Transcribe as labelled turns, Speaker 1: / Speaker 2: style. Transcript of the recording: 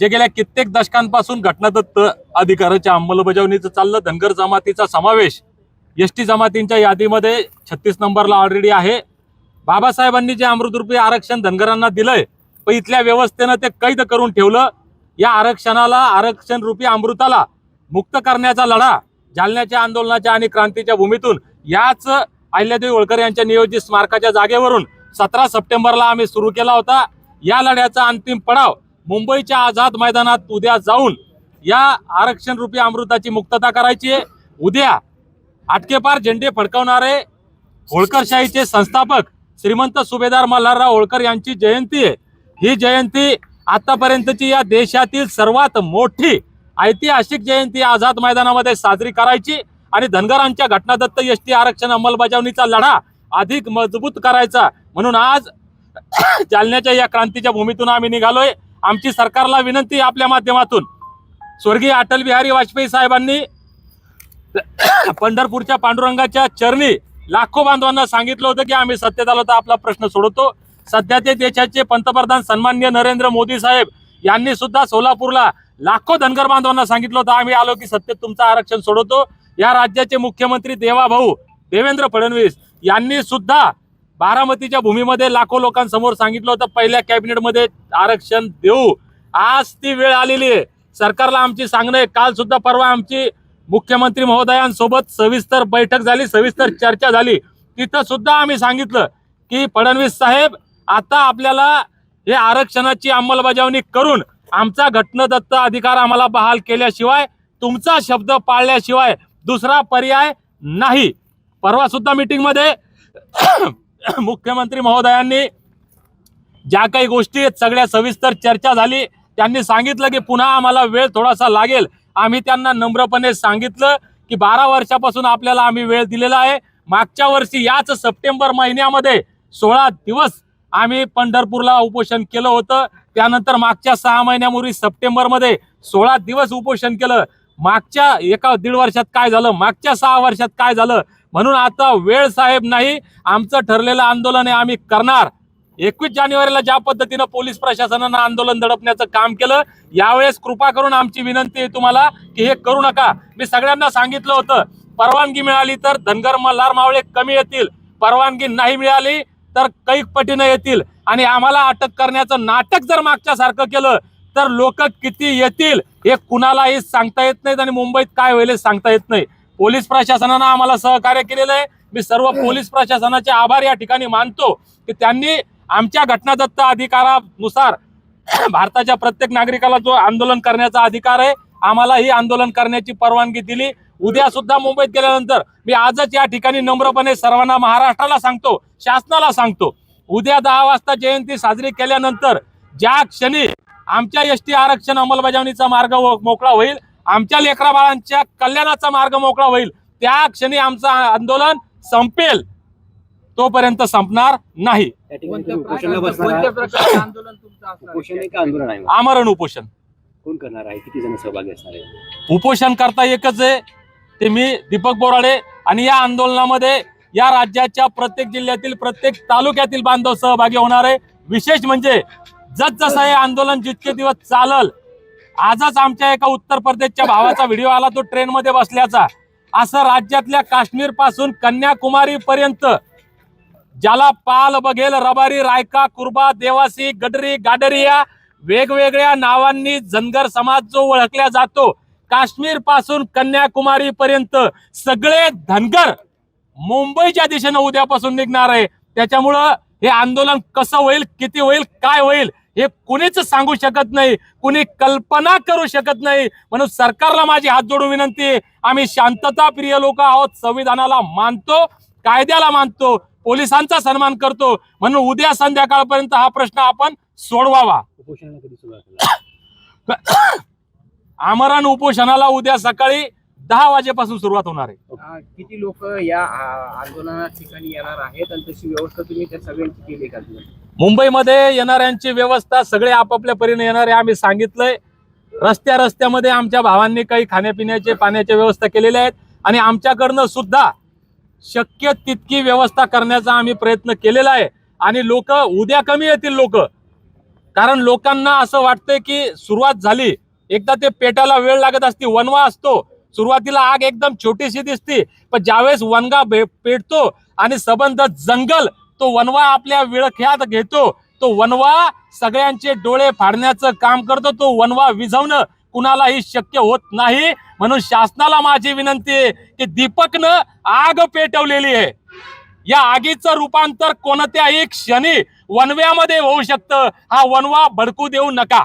Speaker 1: जे गेल्या कित्येक दशकांपासून घटनादत्त अधिकाराच्या अंमलबजावणीचं चाललं, धनगर जमातीचा समावेश एसटी जमातींच्या यादीमध्ये 36 नंबरला ऑलरेडी आहे। बाबासाहेबांनी जे अमृतरूपी आरक्षण धनगरांना दिलंय, पण इथल्या व्यवस्थेनं ते कैद करून ठेवलं। या आरक्षणाला, आरक्षण रूपी अमृताला मुक्त करण्याचा लढा जालन्याच्या आंदोलनाच्या आणि क्रांतीच्या भूमीतून याच अहिल्यादेवी होळकर यांच्या नियोजित स्मारकाच्या जागेवरून 17 सप्टेंबरला आम्ही सुरू केला होता। या लढ्याचा अंतिम पडाव मुंबईच्या आझाद मैदानात उद्या जाऊन या आरक्षण रूपी अमृताची मुक्तता करायची आहे। उद्या आटकेपार झेंडे फडकवणारे होळकरशाहीचे संस्थापक श्रीमंत सुभेदार मल्हारराव होळकर यांची जयंती आहे। ही जयंती आतापर्यंतची या देशातील सर्वात मोठी ऐतिहासिक जयंती आझाद मैदानामध्ये साजरी करायची आणि धनगरांच्या घटनादत्त एसटी आरक्षण अंमलबजावणीचा लढा अधिक मजबूत करायचा म्हणून आज जालन्याच्या या क्रांतीच्या भूमीतून आम्ही निघालोय। आमची सरकारला विनंती आपल्या माध्यमातून, स्वर्गीय अटल बिहारी वाजपेयी साहेबांनी पंढरपूरच्या पांडुरंगाच्या चरणी लाखो बांधवांना सांगितलं होतं की आम्ही सत्तेत आलो तर आपला प्रश्न सोडवतो। सध्या ते देशाचे पंतप्रधान सन्माननीय नरेंद्र मोदी साहेब यांनी सुद्धा सोलापूरला लाखो धनगर बांधवांना सांगितलं होतं आम्ही आलो की सत्तेत तुमचं आरक्षण सोडवतो। या राज्याचे मुख्यमंत्री देवाभाऊ देवेंद्र फडणवीस यांनी सुद्धा बारामतीच्या भूमीमध्ये लाखो लोकांसमोर सांगितलं होतं पहिल्या कॅबिनेटमध्ये आरक्षण देऊ। आज ती वेळ आलेली आहे। सरकारला आमची सांगणं आहे, काल सुद्धा परवा आमची मुख्यमंत्री महोदयांसोबत सविस्तर बैठक झाली, सविस्तर चर्चा झाली। तिथं सुद्धा आम्ही सांगितलं की फडणवीस साहेब, आता आपल्याला हे आरक्षणाची अंमलबजावणी करून आमचा घटनादत्त अधिकार आम्हाला बहाल केल्याशिवाय, तुमचा शब्द पाळल्याशिवाय दुसरा पर्याय नाही। परवा सुद्धा मीटिंग मध्ये मुख्यमंत्री महोदयांनी ज्या काही गोष्टी सगळ्या सविस्तर चर्चा झाली, त्यांनी सांगितलं की पुन्हा आम्हाला वेळ थोडासा लागेल। आम्ही त्यांना नम्रपणे सांगितलं की 12 वर्षापासून आपल्याला आम्ही वेळ दिलेला आहे। मागच्या वर्षी याच सप्टेंबर महिन्यामध्ये 16 दिवस आम्ही पंढरपूरला उपोषण केलं होतं। त्यानंतर मागच्या 6 महिन्यापूर्वी सप्टेंबरमध्ये 16 दिवस उपोषण केलं। मागच्या 1.5 वर्षात काय झालं, मागच्या 6 वर्षात काय झालं, म्हणून आता वेळ साहेब नाही, आमचं ठरलेलं आंदोलन आहे, आम्ही करणार। 21 जानेवारीला ज्या पद्धतीनं पोलीस प्रशासनानं आंदोलन दडपण्याचं काम केलं, यावेळेस कृपा करून आमची विनंती आहे तुम्हाला की हे करू नका। मी सगळ्यांना सांगितलं होतं, परवानगी मिळाली तर धनगर मल्हार मावळे कमी येतील, परवानगी नाही मिळाली तर कैक पटीनं येतील आणि आम्हाला अटक करण्याचं नाटक जर मागच्या सारखं केलं तर लोक किती येतील हे कुणालाही सांगता येत नाही आणि मुंबईत काय होईल सांगता येत नाही। पोलीस प्रशासनानं आम्हाला सहकार्य केलेलं आहे। मी सर्व पोलीस प्रशासनाचे आभार या ठिकाणी मानतो की त्यांनी आमच्या घटनादत्त अधिकारानुसार भारताच्या प्रत्येक नागरिकाला जो आंदोलन करण्याचा अधिकार आहे, आम्हाला ही आंदोलन करण्याची परवानगी दिली। उद्या सुद्धा मुंबईत गेल्यानंतर मी आजच या ठिकाणी नम्रपणे सर्वांना, महाराष्ट्राला सांगतो, शासनाला सांगतो, उद्या 10 वाजता जयंती साजरी केल्यानंतर ज्या क्षणी आमच्या एसटी आरक्षण अंमलबजावणीचा मार्ग मोकळा होईल, आमच्या लेकरा बाळांच्या कल्याणाचा मार्ग मोकळा होईल, त्या क्षणी आमचं आंदोलन संपेल, तोपर्यंत संपणार नाही। आमरण उपोषण
Speaker 2: कोण करणार आहे, किती जण सहभागी असणार आहे?
Speaker 1: उपोषण करता एकच आहे, ते मी दीपक बोराडे, आणि या आंदोलनामध्ये या राज्याच्या प्रत्येक जिल्ह्यातील, प्रत्येक तालुक्यातील बांधव सहभागी होणार आहे। विशेष म्हणजे जसं हे आंदोलन जितके दिवस चालल, आजच आमच्या एका उत्तर प्रदेशच्या भावाचा व्हिडिओ आला, तो ट्रेन मध्ये बसल्याचा, असं राज्यातल्या काश्मीर पासून कन्याकुमारी पर्यंत ज्याला पाल बघेल, रबारी, रायका, कुर्बा, देवासी, गडरी, गाडरिया वेगवेगळ्या नावांनी धनगर समाज जो ओळखला जातो, काश्मीर पासून कन्याकुमारी पर्यंत सगळे धनगर मुंबईच्या दिशेने उद्यापासून निघणार आहे। त्याच्यामुळं हे आंदोलन कसं होईल, किती होईल, काय होईल हे कुणीच सांगू शकत नाही, कुणी कल्पना करू शकत नाही। म्हणून सरकारला माझी हात जोडून विनंती आहे, आम्ही शांतता प्रिय लोक आहोत, संविधानाला मानतो, कायद्याला मानतो, पोलिसांचा सन्मान करतो, म्हणून उद्या संध्याकाळपर्यंत हा प्रश्न आपण सोडवावा।
Speaker 2: उपोषणाला कधी सुरुवात?
Speaker 1: आमरण उपोषणाला उद्या सकाळी 10 वाजेपासून सुरुवात होणार आहे।
Speaker 3: किती लोक या आंदोलना ठिकाणी येणार आहेत आणि तशी व्यवस्था तुम्ही त्या सगळ्यांची केली का?
Speaker 1: मुंबईमध्ये येणाऱ्यांची व्यवस्था सगळे आपापल्या परीने येणारे आम्ही सांगितलंय। रस्त्यामध्ये आमच्या भावांनी काही खाण्यापिण्याचे, पाण्याच्या व्यवस्था केलेल्या आहेत आणि आमच्याकडनं सुद्धा शक्य तितकी व्यवस्था करण्याचा आम्ही प्रयत्न केलेला आहे। आणि लोक उद्या कमी येतील, लोक कारण लोकांना असं वाटतंय की सुरुवात झाली, एकदा ते पेटायला वेळ लागत असते. वनवा असतो, सुरुवातीला आग एकदम छोटीशी दिसते, पण ज्यावेळेस वनगा पेटतो आणि सबंध जंगल तो वनवा आपल्या विळख्यात घेतो, तो वनवा सगळ्यांचे डोळे फाडण्याचं काम करतो. तो वनवा विझवणं कुणालाही शक्य होत नाही. म्हणून शासनाला माझी विनंती आहे की दीपकनं आग पेटवलेली आहे, या आगीचं रूपांतर कोणत्याही क्षणी वनव्यामध्ये होऊ शकतं. हा वनवा भडकू देऊ नका.